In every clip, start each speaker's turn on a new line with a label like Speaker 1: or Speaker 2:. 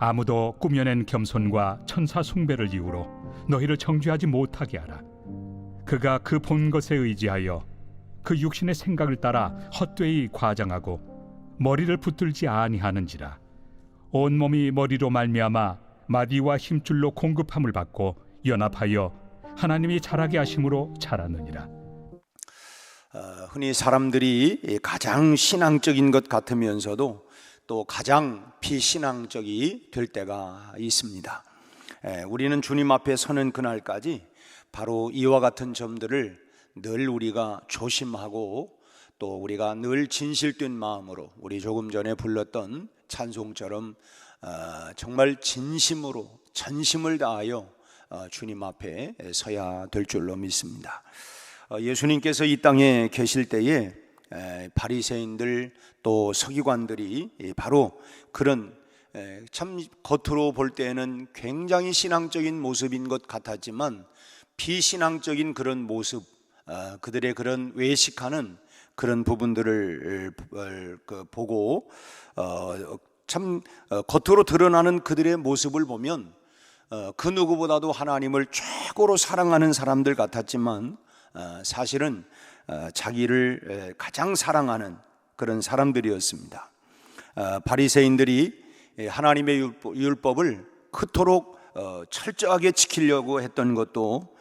Speaker 1: 아무도 꾸며낸 겸손과 천사 숭배를 이유로 너희를 정죄하지 못하게 하라. 그가 그 본 것에 의지하여 그 육신의 생각을 따라 헛되이 과장하고 머리를 붙들지 아니하는지라. 온몸이 머리로 말미암아 마디와 힘줄로 공급함을 받고 연합하여 하나님이 자라게 하심으로 자라느니라.
Speaker 2: 흔히 사람들이 가장 신앙적인 것 같으면서도 또 가장 비신앙적이 될 때가 있습니다. 우리는 주님 앞에 서는 그날까지 바로 이와 같은 점들을 늘 우리가 조심하고 또 우리가 늘 진실된 마음으로 우리 조금 전에 불렀던 찬송처럼 정말 진심으로 전심을 다하여 주님 앞에 서야 될 줄로 믿습니다. 예수님께서 이 땅에 계실 때에 바리새인들 또 서기관들이 바로 그런 참 겉으로 볼 때에는 굉장히 신앙적인 모습인 것 같았지만 비신앙적인 그런 모습, 그들의 그런 외식하는 그런 부분들을 보고 참 겉으로 드러나는 그들의 모습을 보면 그 누구보다도 하나님을 최고로 사랑하는 사람들 같았지만 사실은 자기를 가장 사랑하는 그런 사람들이었습니다. 바리새인들이 하나님의 율법을 그토록 철저하게 지키려고 했던 것도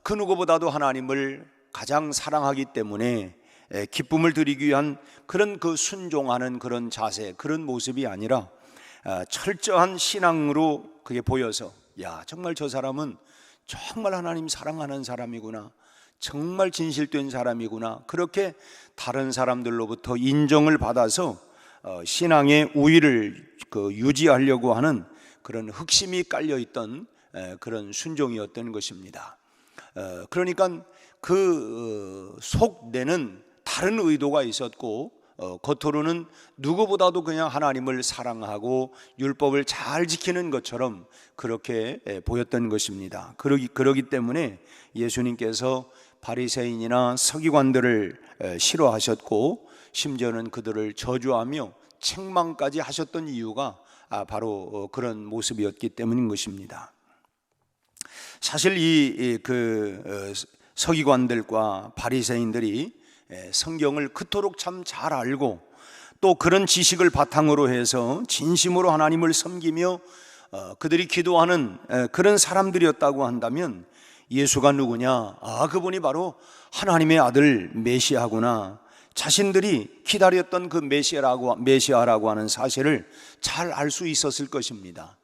Speaker 2: 그 누구보다도 하나님을 가장 사랑하기 때문에 기쁨을 드리기 위한 그런 그 순종하는 그런 자세, 그런 모습이 아니라 철저한 신앙으로 그게 보여서 야, 정말 저 사람은 정말 하나님 사랑하는 사람이구나, 정말 진실된 사람이구나, 그렇게 다른 사람들로부터 인정을 받아서 신앙의 우위를 유지하려고 하는 그런 흑심이 깔려있던 그런 순종이었던 것입니다. 그러니까 그 속내는 다른 의도가 있었고 겉으로는 누구보다도 그냥 하나님을 사랑하고 율법을 잘 지키는 것처럼 그렇게 보였던 것입니다. 그러기 때문에 예수님께서 바리새인이나 서기관들을 싫어하셨고 심지어는 그들을 저주하며 책망까지 하셨던 이유가 바로 그런 모습이었기 때문인 것입니다. 사실 이 서기관들과 바리새인들이 성경을 그토록 참 잘 알고 또 그런 지식을 바탕으로 해서 진심으로 하나님을 섬기며 그들이 기도하는 그런 사람들이었다고 한다면 예수가 누구냐? 그분이 바로 하나님의 아들 메시아구나, 자신들이 기다렸던 그 메시아라고 하는 사실을 잘 알 수 있었을 것입니다.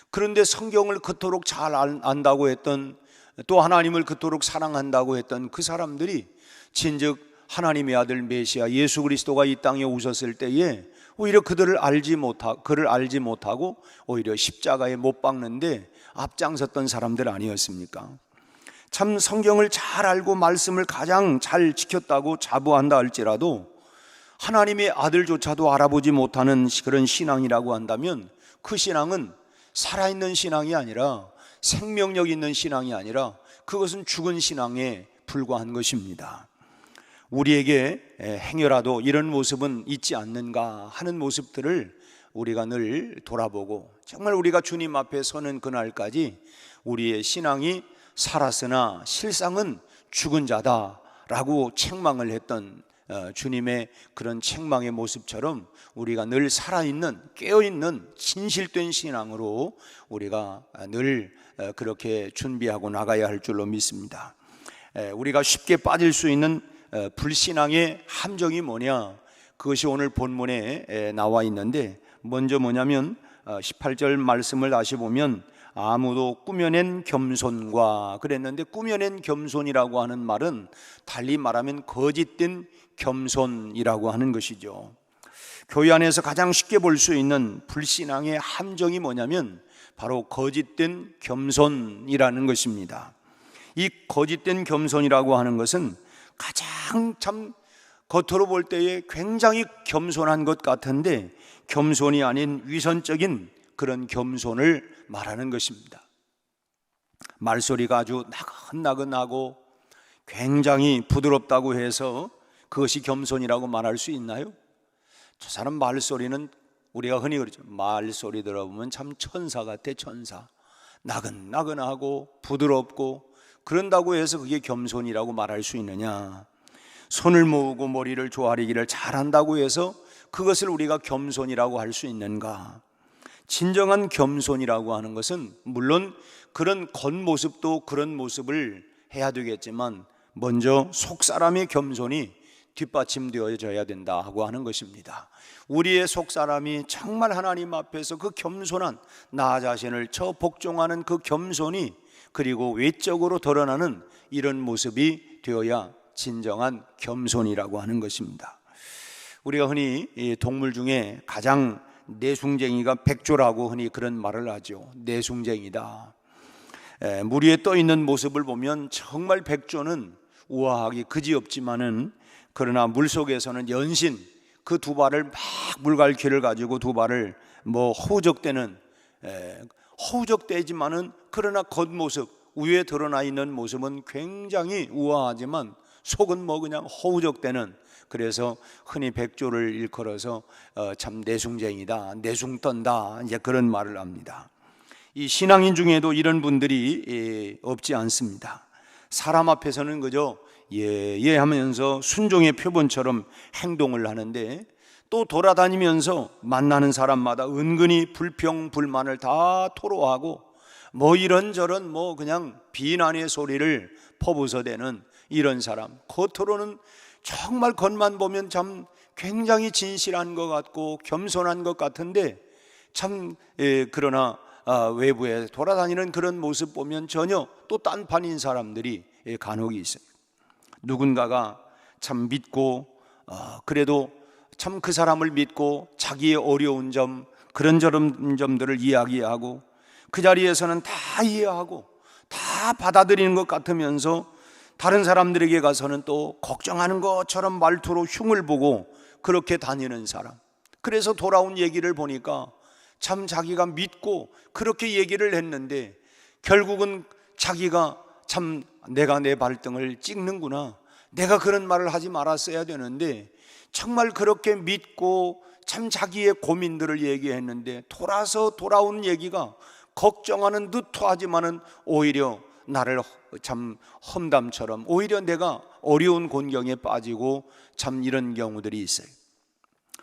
Speaker 2: 그런데 성경을 그토록 잘 안다고 했던, 또 하나님을 그토록 사랑한다고 했던 그 사람들이 진즉 하나님의 아들 메시아 예수 그리스도가 이 땅에 오셨을 때에 오히려 그를 알지 못하고 오히려 십자가에 못 박는데 앞장섰던 사람들 아니었습니까? 참 성경을 잘 알고 말씀을 가장 잘 지켰다고 자부한다 할지라도 하나님의 아들조차도 알아보지 못하는 그런 신앙이라고 한다면 그 신앙은 살아있는 신앙이 아니라, 생명력 있는 신앙이 아니라 그것은 죽은 신앙에 불과한 것입니다. 우리에게 행여라도 이런 모습은 있지 않는가 하는 모습들을 우리가 늘 돌아보고 정말 우리가 주님 앞에 서는 그날까지 우리의 신앙이 살았으나 실상은 죽은 자다라고 책망을 했던 주님의 그런 책망의 모습처럼 우리가 늘 살아있는, 깨어있는 진실된 신앙으로 우리가 늘 그렇게 준비하고 나가야 할 줄로 믿습니다. 우리가 쉽게 빠질 수 있는 불신앙의 함정이 뭐냐? 그것이 오늘 본문에 나와 있는데, 먼저 뭐냐면 18절 말씀을 다시 보면 아무도 꾸며낸 겸손과 그랬는데, 꾸며낸 겸손이라고 하는 말은 달리 말하면 거짓된 겸손이라고 하는 것이죠. 교회 안에서 가장 쉽게 볼 수 있는 불신앙의 함정이 뭐냐면 바로 거짓된 겸손이라는 것입니다. 이 거짓된 겸손이라고 하는 것은 가장 참 겉으로 볼 때에 굉장히 겸손한 것 같은데 겸손이 아닌 위선적인 그런 겸손을 말하는 것입니다. 말소리가 아주 나긋나긋하고 굉장히 부드럽다고 해서 그것이 겸손이라고 말할 수 있나요? 저 사람 말소리는 우리가 흔히 그러죠. 말소리 들어보면 참 천사 같아, 천사. 나긋나긋하고 부드럽고, 그런다고 해서 그게 겸손이라고 말할 수 있느냐? 손을 모으고 머리를 조아리기를 잘한다고 해서 그것을 우리가 겸손이라고 할 수 있는가? 진정한 겸손이라고 하는 것은 물론 그런 겉모습도 그런 모습을 해야 되겠지만 먼저 속사람의 겸손이 뒷받침되어져야 된다고 하는 것입니다. 우리의 속사람이 정말 하나님 앞에서 그 겸손한 나 자신을 복종하는 그 겸손이, 그리고 외적으로 드러나는 이런 모습이 되어야 진정한 겸손이라고 하는 것입니다. 우리가 흔히 동물 중에 가장 내숭쟁이가 백조라고 흔히 그런 말을 하죠. 내숭쟁이다. 물 위에 떠 있는 모습을 보면 정말 백조는 우아하기 그지없지만은, 그러나 물속에서는 연신 그 두 발을 막 물갈퀴를 가지고 두 발을 허우적대지만은, 그러나 겉모습 위에 드러나 있는 모습은 굉장히 우아하지만 속은 그냥 허우적대는, 그래서 흔히 백조를 일컬어서 참 내숭쟁이다, 내숭떤다, 이제 그런 말을 합니다. 이 신앙인 중에도 이런 분들이 없지 않습니다. 사람 앞에서는 그저 예 하면서 순종의 표본처럼 행동을 하는데, 또 돌아다니면서 만나는 사람마다 은근히 불평 불만을 다 토로하고 이런저런 그냥 비난의 소리를 퍼부어대는 이런 사람, 겉으로는 정말 겉만 보면 참 굉장히 진실한 것 같고 겸손한 것 같은데, 그러나 외부에 돌아다니는 그런 모습 보면 전혀 또 딴판인 사람들이 간혹 있어요. 누군가가 참 믿고 그래도 참 그 사람을 믿고 자기의 어려운 점, 그런 저런 점들을 이야기하고 그 자리에서는 다 이해하고 다 받아들이는 것 같으면서 다른 사람들에게 가서는 또 걱정하는 것처럼 말투로 흉을 보고 그렇게 다니는 사람. 그래서 돌아온 얘기를 보니까 참 자기가 믿고 그렇게 얘기를 했는데 결국은 자기가 참 내가 내 발등을 찍는구나, 내가 그런 말을 하지 말았어야 되는데, 정말 그렇게 믿고 참 자기의 고민들을 얘기했는데 돌아온 얘기가 걱정하는 듯하지만은 오히려 나를 참 험담처럼, 오히려 내가 어려운 곤경에 빠지고 참 이런 경우들이 있어요.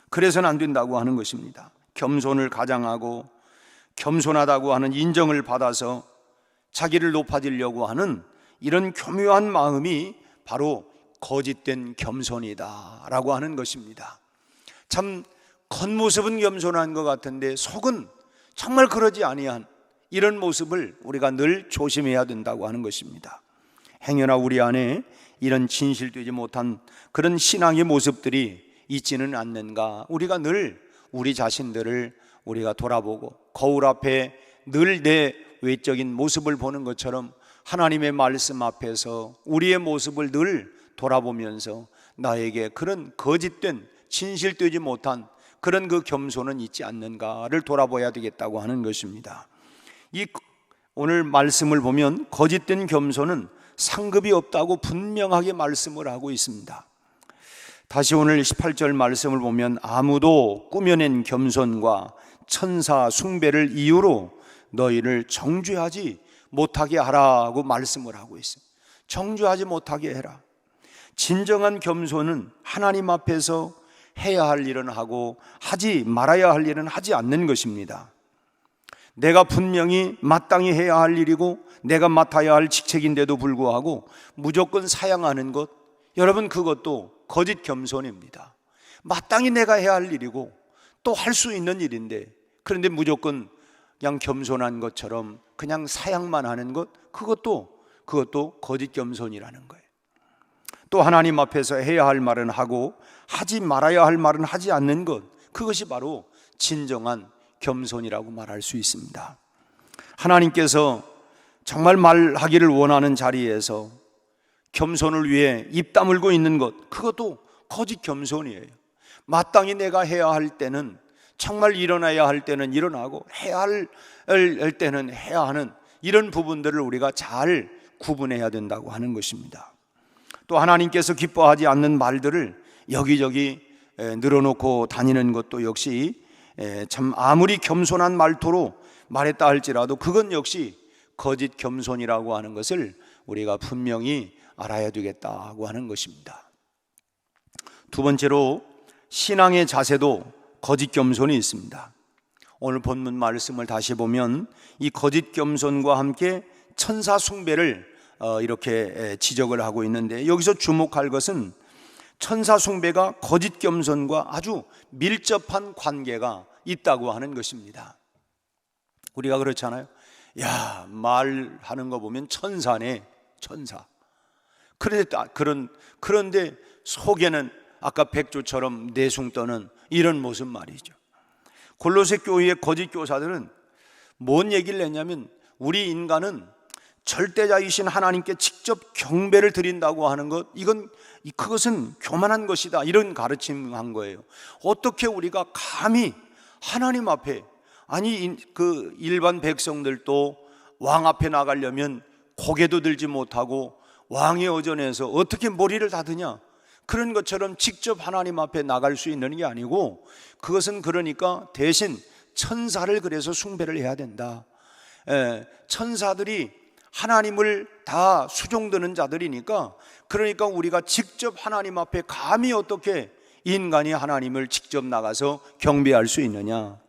Speaker 2: 그래서는 안 된다고 하는 것입니다. 겸손을 가장하고 겸손하다고 하는 인정을 받아서 자기를 높아지려고 하는 이런 교묘한 마음이 바로 거짓된 겸손이다라고 하는 것입니다. 참 겉모습은 겸손한 것 같은데 속은 정말 그러지 아니한 이런 모습을 우리가 늘 조심해야 된다고 하는 것입니다. 행여나 우리 안에 이런 진실되지 못한 그런 신앙의 모습들이 있지는 않는가, 우리가 늘 우리 자신들을 우리가 돌아보고 거울 앞에 늘 내 외적인 모습을 보는 것처럼 하나님의 말씀 앞에서 우리의 모습을 늘 돌아보면서 나에게 그런 거짓된 진실되지 못한 그런 그 겸손은 있지 않는가를 돌아봐야 되겠다고 하는 것입니다. 이 오늘 말씀을 보면 거짓된 겸손은 상급이 없다고 분명하게 말씀을 하고 있습니다. 다시 오늘 18절 말씀을 보면 아무도 꾸며낸 겸손과 천사 숭배를 이유로 너희를 정죄하지 못하게 하라고 말씀을 하고 있어요. 정죄하지 못하게 해라. 진정한 겸손은 하나님 앞에서 해야 할 일은 하고 하지 말아야 할 일은 하지 않는 것입니다. 내가 분명히 마땅히 해야 할 일이고 내가 맡아야 할 직책인데도 불구하고 무조건 사양하는 것, 여러분 그것도 거짓 겸손입니다. 마땅히 내가 해야 할 일이고 또 할 수 있는 일인데, 그런데 무조건 그냥 겸손한 것처럼 그냥 사양만 하는 것, 그것도 거짓 겸손이라는 거예요. 또 하나님 앞에서 해야 할 말은 하고 하지 말아야 할 말은 하지 않는 것, 그것이 바로 진정한 겸손이라고 말할 수 있습니다. 하나님께서 정말 말하기를 원하는 자리에서 겸손을 위해 입 다물고 있는 것, 그것도 거짓 겸손이에요. 마땅히 내가 해야 할 때는, 정말 일어나야 할 때는 일어나고 해야 할 때는 해야 하는 이런 부분들을 우리가 잘 구분해야 된다고 하는 것입니다. 또 하나님께서 기뻐하지 않는 말들을 여기저기 늘어놓고 다니는 것도 역시 참 아무리 겸손한 말투로 말했다 할지라도 그건 역시 거짓 겸손이라고 하는 것을 우리가 분명히 알아야 되겠다고 하는 것입니다. 두 번째로 신앙의 자세도 거짓 겸손이 있습니다. 오늘 본문 말씀을 다시 보면 이 거짓 겸손과 함께 천사 숭배를 이렇게 지적을 하고 있는데, 여기서 주목할 것은 천사 숭배가 거짓 겸손과 아주 밀접한 관계가 있다고 하는 것입니다. 우리가 그렇잖아요. 야, 말하는 거 보면 천사네, 천사. 그런데 속에는 아까 백조처럼 내숭 떠는 이런 모습 말이죠. 골로새 교회의 거짓 교사들은 뭔 얘기를 했냐면, 우리 인간은 절대자이신 하나님께 직접 경배를 드린다고 하는 것, 그것은 교만한 것이다, 이런 가르침을 한 거예요. 어떻게 우리가 감히 하나님 앞에, 아니 그 일반 백성들도 왕 앞에 나가려면 고개도 들지 못하고 왕의 어전에서 어떻게 머리를 닫으냐, 그런 것처럼 직접 하나님 앞에 나갈 수 있는 게 아니고, 그것은 그러니까 대신 천사를 그래서 숭배를 해야 된다. 천사들이 하나님을 다 수종드는 자들이니까, 그러니까 우리가 직접 하나님 앞에 감히 어떻게 인간이 하나님을 직접 나가서 경배할 수 있느냐.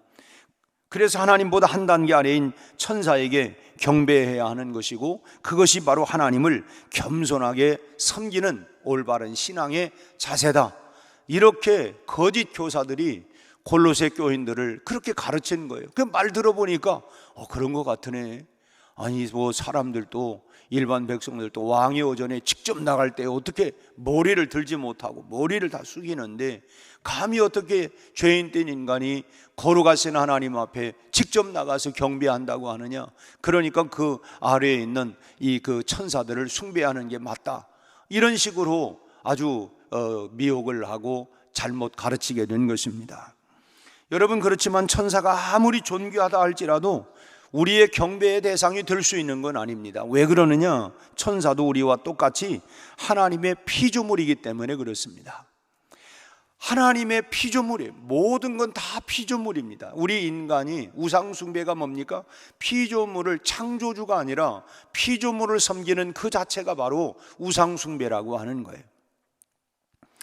Speaker 2: 그래서 하나님보다 한 단계 아래인 천사에게 경배해야 하는 것이고, 그것이 바로 하나님을 겸손하게 섬기는 올바른 신앙의 자세다. 이렇게 거짓 교사들이 골로새 교인들을 그렇게 가르친 거예요. 그 말 들어보니까 그런 것 같으네. 아니 뭐 사람들도, 일반 백성들도 왕의 오전에 직접 나갈 때 어떻게 머리를 들지 못하고 머리를 다 숙이는데, 감히 어떻게 죄인된 인간이 거룩하신 하나님 앞에 직접 나가서 경배한다고 하느냐. 그러니까 그 아래에 있는 그 천사들을 숭배하는 게 맞다, 이런 식으로 아주 미혹을 하고 잘못 가르치게 된 것입니다. 여러분, 그렇지만 천사가 아무리 존귀하다 할지라도 우리의 경배의 대상이 될 수 있는 건 아닙니다. 왜 그러느냐? 천사도 우리와 똑같이 하나님의 피조물이기 때문에 그렇습니다. 하나님의 피조물이에요. 모든 건 다 피조물입니다. 우리 인간이 우상 숭배가 뭡니까? 피조물을, 창조주가 아니라 피조물을 섬기는 그 자체가 바로 우상 숭배라고 하는 거예요.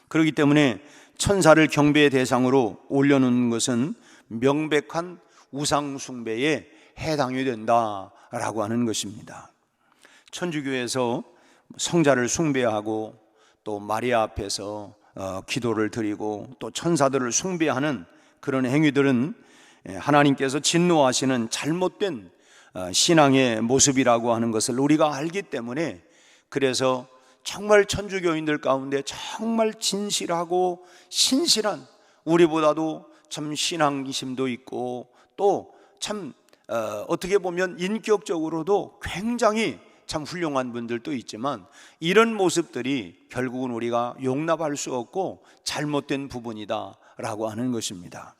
Speaker 2: 그렇기 때문에 천사를 경배의 대상으로 올려놓는 것은 명백한 우상 숭배에 해당이 된다라고 하는 것입니다. 천주교에서 성자를 숭배하고 또 마리아 앞에서 기도를 드리고 또 천사들을 숭배하는 그런 행위들은 하나님께서 진노하시는 잘못된 신앙의 모습이라고 하는 것을 우리가 알기 때문에, 그래서 정말 천주교인들 가운데 정말 진실하고 신실한, 우리보다도 참 신앙심도 있고 또 참 어떻게 보면 인격적으로도 굉장히 참 훌륭한 분들도 있지만, 이런 모습들이 결국은 우리가 용납할 수 없고 잘못된 부분이다 라고 하는 것입니다.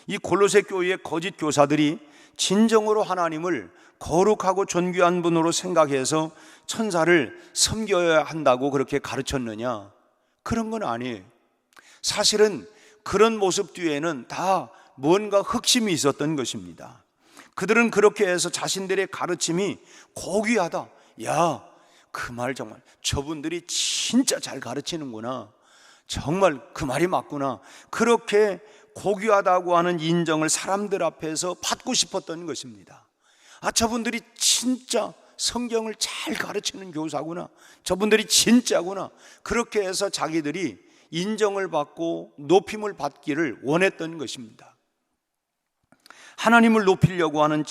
Speaker 2: 이 골로새 교회의 거짓 교사들이 진정으로 하나님을 거룩하고 존귀한 분으로 생각해서 천사를 섬겨야 한다고 그렇게 가르쳤느냐? 그런 건 아니에요. 사실은 그런 모습 뒤에는 다 뭔가 흑심이 있었던 것입니다. 그들은 그렇게 해서 자신들의 가르침이 고귀하다, 야, 그 말 정말 저분들이 진짜 잘 가르치는구나, 정말 그 말이 맞구나, 그렇게 고귀하다고 하는 인정을 사람들 앞에서 받고 싶었던 것입니다. 저분들이 진짜 성경을 잘 가르치는 교사구나, 저분들이 진짜구나, 그렇게 해서 자기들이 인정을 받고 높임을 받기를 원했던 것입니다. 하나님을 높이려고 하는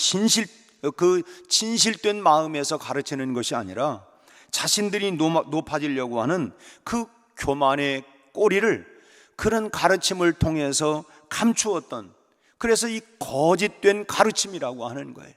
Speaker 2: 진실된 마음에서 가르치는 것이 아니라 자신들이 높아지려고 하는 그 교만의 꼬리를 그런 가르침을 통해서 감추었던, 그래서 이 거짓된 가르침이라고 하는 거예요.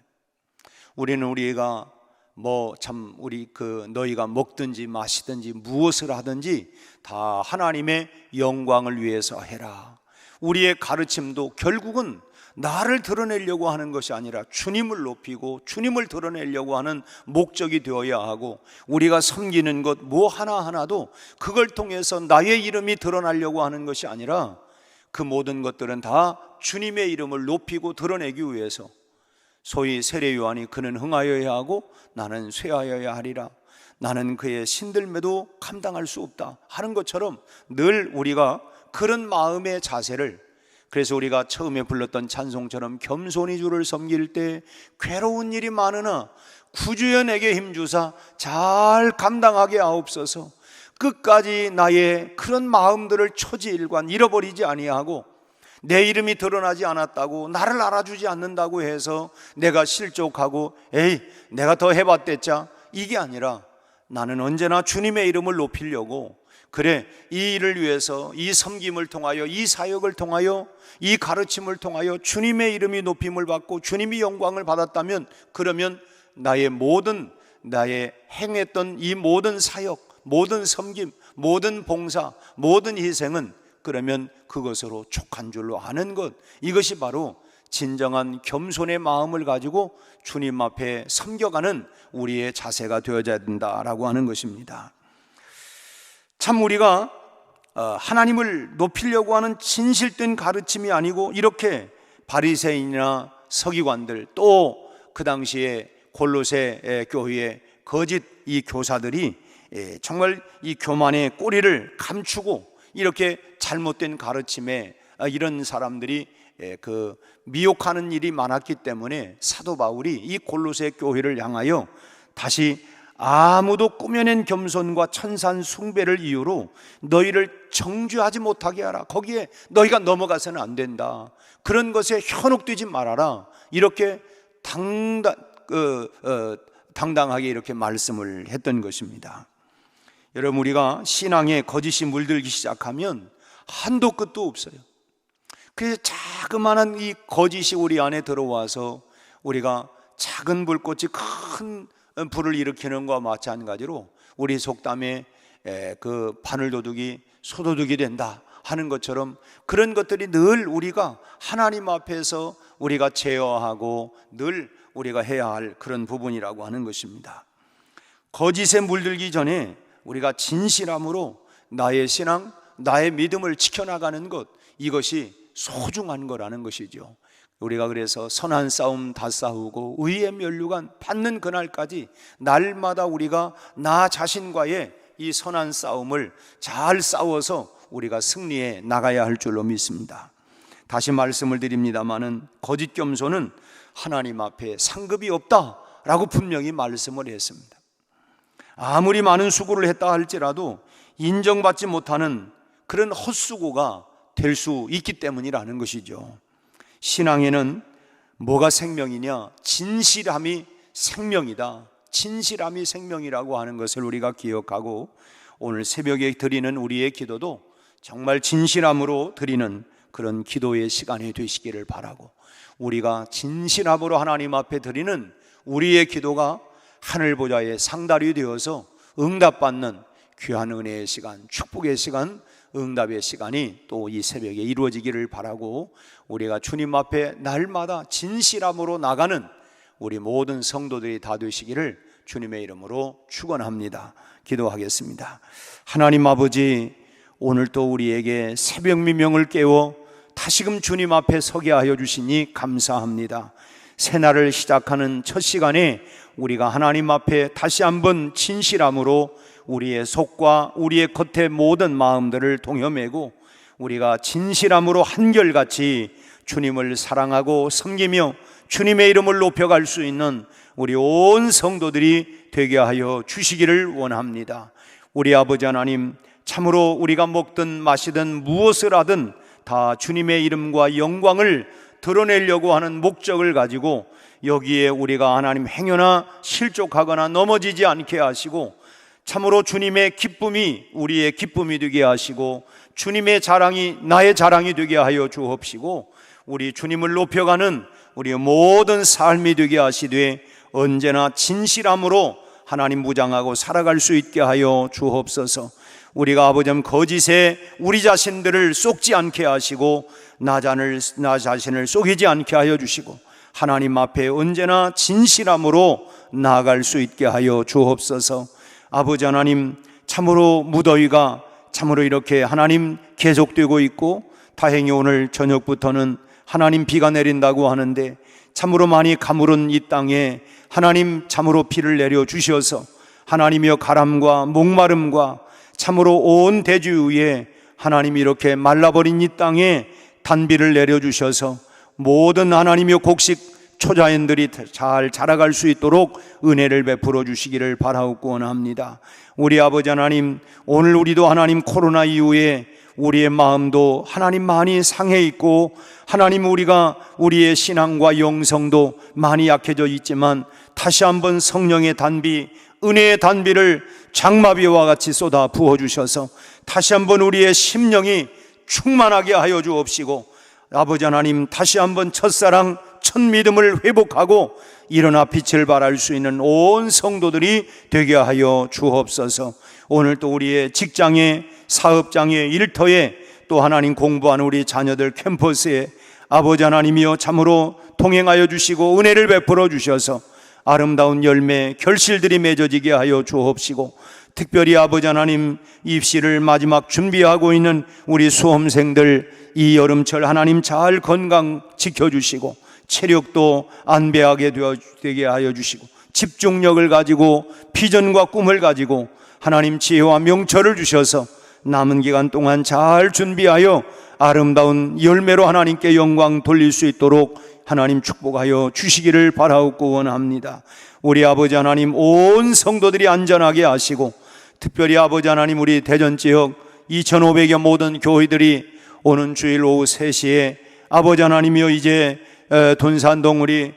Speaker 2: 우리가 너희가 먹든지 마시든지 무엇을 하든지 다 하나님의 영광을 위해서 해라. 우리의 가르침도 결국은 나를 드러내려고 하는 것이 아니라 주님을 높이고 주님을 드러내려고 하는 목적이 되어야 하고, 우리가 섬기는 것 뭐 하나하나도 그걸 통해서 나의 이름이 드러나려고 하는 것이 아니라 그 모든 것들은 다 주님의 이름을 높이고 드러내기 위해서, 소위 세례 요한이 그는 흥하여야 하고 나는 쇠하여야 하리라, 나는 그의 신들매도 감당할 수 없다 하는 것처럼 늘 우리가 그런 마음의 자세를, 그래서 우리가 처음에 불렀던 찬송처럼 겸손히 주를 섬길 때 괴로운 일이 많으나 구주여 내게 힘주사 잘 감당하게 하옵소서, 끝까지 나의 그런 마음들을 초지일관 잃어버리지 아니하고, 내 이름이 드러나지 않았다고, 나를 알아주지 않는다고 해서 내가 실족하고 에이 내가 더 해봤댔자, 이게 아니라 나는 언제나 주님의 이름을 높이려고, 그래 이 일을 위해서, 이 섬김을 통하여, 이 사역을 통하여, 이 가르침을 통하여 주님의 이름이 높임을 받고 주님이 영광을 받았다면, 그러면 나의 행했던 이 모든 사역, 모든 섬김, 모든 봉사, 모든 희생은 그러면 그것으로 족한 줄로 아는 것, 이것이 바로 진정한 겸손의 마음을 가지고 주님 앞에 섬겨가는 우리의 자세가 되어야 된다라고 하는 것입니다. 참 우리가 하나님을 높이려고 하는 진실된 가르침이 아니고, 이렇게 바리새인이나 서기관들, 또 그 당시에 골로새 교회의 거짓 이 교사들이 정말 이 교만의 꼬리를 감추고 이렇게 잘못된 가르침에 이런 사람들이 그 미혹하는 일이 많았기 때문에 사도 바울이 이 골로새 교회를 향하여 다시 아무도 꾸며낸 겸손과 천산 숭배를 이유로 너희를 정죄하지 못하게 하라, 거기에 너희가 넘어가서는 안 된다, 그런 것에 현혹되지 말아라, 이렇게 당당하게 이렇게 말씀을 했던 것입니다. 여러분, 우리가 신앙에 거짓이 물들기 시작하면 한도 끝도 없어요. 그래서 자그마한 이 거짓이 우리 안에 들어와서 우리가 작은 불꽃이 큰 불을 일으키는 것과 마찬가지로 우리 속담에 그 바늘도둑이 소도둑이 된다 하는 것처럼, 그런 것들이 늘 우리가 하나님 앞에서 우리가 제어하고 늘 우리가 해야 할 그런 부분이라고 하는 것입니다. 거짓에 물들기 전에 우리가 진실함으로 나의 신앙, 나의 믿음을 지켜나가는 것, 이것이 소중한 거라는 것이죠. 우리가 그래서 선한 싸움 다 싸우고 의의 면류관 받는 그날까지 날마다 우리가 나 자신과의 이 선한 싸움을 잘 싸워서 우리가 승리해 나가야 할 줄로 믿습니다. 다시 말씀을 드립니다마는 거짓 겸손은 하나님 앞에 상급이 없다라고 분명히 말씀을 했습니다. 아무리 많은 수고를 했다 할지라도 인정받지 못하는 그런 헛수고가 될 수 있기 때문이라는 것이죠. 신앙에는 뭐가 생명이냐? 진실함이 생명이다. 진실함이 생명이라고 하는 것을 우리가 기억하고, 오늘 새벽에 드리는 우리의 기도도 정말 진실함으로 드리는 그런 기도의 시간이 되시기를 바라고, 우리가 진실함으로 하나님 앞에 드리는 우리의 기도가 하늘 보좌의 상달이 되어서 응답받는 귀한 은혜의 시간, 축복의 시간, 응답의 시간이 또 이 새벽에 이루어지기를 바라고, 우리가 주님 앞에 날마다 진실함으로 나가는 우리 모든 성도들이 다 되시기를 주님의 이름으로 축원합니다. 기도하겠습니다. 하나님 아버지, 오늘 또 우리에게 새벽 미명을 깨워 다시금 주님 앞에 서게 하여 주시니 감사합니다. 새날을 시작하는 첫 시간에 우리가 하나님 앞에 다시 한번 진실함으로 우리의 속과 우리의 겉의 모든 마음들을 동여매고, 우리가 진실함으로 한결같이 주님을 사랑하고 섬기며 주님의 이름을 높여갈 수 있는 우리 온 성도들이 되게 하여 주시기를 원합니다. 우리 아버지 하나님, 참으로 우리가 먹든 마시든 무엇을 하든 다 주님의 이름과 영광을 드러내려고 하는 목적을 가지고, 여기에 우리가 하나님 행여나 실족하거나 넘어지지 않게 하시고, 참으로 주님의 기쁨이 우리의 기쁨이 되게 하시고, 주님의 자랑이 나의 자랑이 되게 하여 주옵시고, 우리 주님을 높여가는 우리의 모든 삶이 되게 하시되, 언제나 진실함으로 하나님 무장하고 살아갈 수 있게 하여 주옵소서. 우리가 아버지 거짓에 우리 자신들을 속지 않게 하시고, 나 자신을 속이지 않게 하여 주시고, 하나님 앞에 언제나 진실함으로 나아갈 수 있게 하여 주옵소서. 아버지 하나님, 참으로 무더위가 참으로 이렇게 하나님 계속되고 있고, 다행히 오늘 저녁부터는 하나님 비가 내린다고 하는데 참으로 많이 가물은 이 땅에 하나님 참으로 비를 내려 주셔서 하나님이여 가람과 목마름과 참으로 온 대지 위에 하나님이 이렇게 말라버린 이 땅에 단비를 내려 주셔서 모든 하나님이여 곡식 초자연들이 잘 자라갈 수 있도록 은혜를 베풀어 주시기를 바라옵고 원합니다. 우리 아버지 하나님, 오늘 우리도 하나님 코로나 이후에 우리의 마음도 하나님 많이 상해 있고 하나님 우리가 우리의 신앙과 영성도 많이 약해져 있지만 다시 한번 성령의 단비, 은혜의 단비를 장마비와 같이 쏟아 부어주셔서 다시 한번 우리의 심령이 충만하게 하여 주옵시고 아버지 하나님 다시 한번 첫사랑 첫 믿음을 회복하고 일어나 빛을 발할 수 있는 온 성도들이 되게 하여 주옵소서. 오늘 또 우리의 직장에, 사업장에, 일터에 또 하나님 공부하는 우리 자녀들 캠퍼스에 아버지 하나님이여 참으로 동행하여 주시고 은혜를 베풀어 주셔서 아름다운 열매, 결실들이 맺어지게 하여 주옵시고 특별히 아버지 하나님 입시를 마지막 준비하고 있는 우리 수험생들 이 여름철 하나님 잘 건강 지켜주시고 체력도 안배하게 되게 하여 주시고 집중력을 가지고 비전과 꿈을 가지고 하나님 지혜와 명철을 주셔서 남은 기간 동안 잘 준비하여 아름다운 열매로 하나님께 영광 돌릴 수 있도록 하나님 축복하여 주시기를 바라옵고 원합니다. 우리 아버지 하나님 온 성도들이 안전하게 하시고 특별히 아버지 하나님 우리 대전 지역 2,500여 모든 교회들이 오는 주일 오후 3시에 아버지 하나님이여 이제 돈산동 우리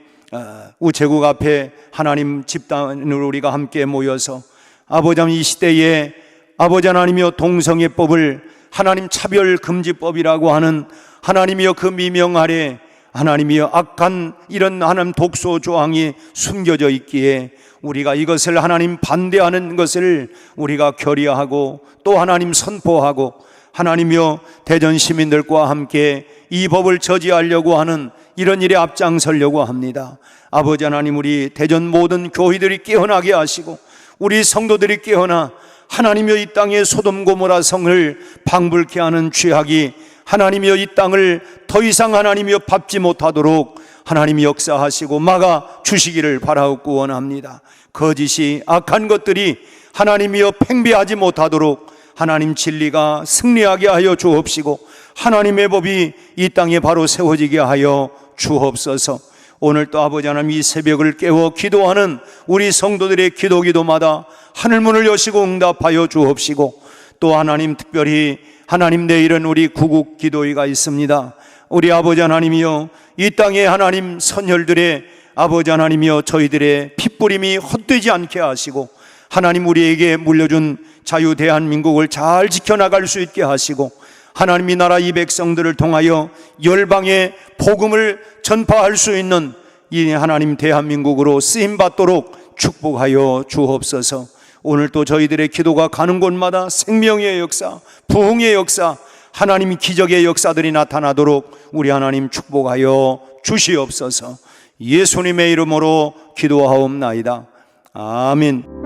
Speaker 2: 우체국 앞에 하나님 집단으로 우리가 함께 모여서 아버지 하나님 이 시대에 아버지 하나님이여 동성애법을 하나님 차별금지법이라고 하는 하나님이여 그 미명 아래 하나님이여 악한 이런 하나님 독소 조항이 숨겨져 있기에 우리가 이것을 하나님 반대하는 것을 우리가 결의하고 또 하나님 선포하고 하나님이여 대전 시민들과 함께 이 법을 저지하려고 하는 이런 일에 앞장서려고 합니다. 아버지 하나님 우리 대전 모든 교회들이 깨어나게 하시고 우리 성도들이 깨어나 하나님이여 이 땅의 소돔 고모라 성을 방불케 하는 죄악이 하나님이여 이 땅을 더 이상 하나님이여 밟지 못하도록 하나님이 역사하시고 막아 주시기를 바라옵고 원합니다. 거짓이 악한 것들이 하나님이여 팽배하지 못하도록 하나님 진리가 승리하게 하여 주옵시고 하나님의 법이 이 땅에 바로 세워지게 하여 주옵소서. 오늘 또 아버지 하나님 이 새벽을 깨워 기도하는 우리 성도들의 기도마다 하늘문을 여시고 응답하여 주옵시고 또 하나님 특별히 하나님 내일은 우리 구국 기도회가 있습니다. 우리 아버지 하나님이여 이 땅에 하나님 선열들의 아버지 하나님이여 저희들의 핏부림이 헛되지 않게 하시고 하나님 우리에게 물려준 자유 대한민국을 잘 지켜나갈 수 있게 하시고 하나님 이 나라 이 백성들을 통하여 열방에 복음을 전파할 수 있는 이 하나님 대한민국으로 쓰임받도록 축복하여 주옵소서. 오늘 또 저희들의 기도가 가는 곳마다 생명의 역사, 부흥의 역사, 하나님 기적의 역사들이 나타나도록 우리 하나님 축복하여 주시옵소서. 예수님의 이름으로 기도하옵나이다. 아멘.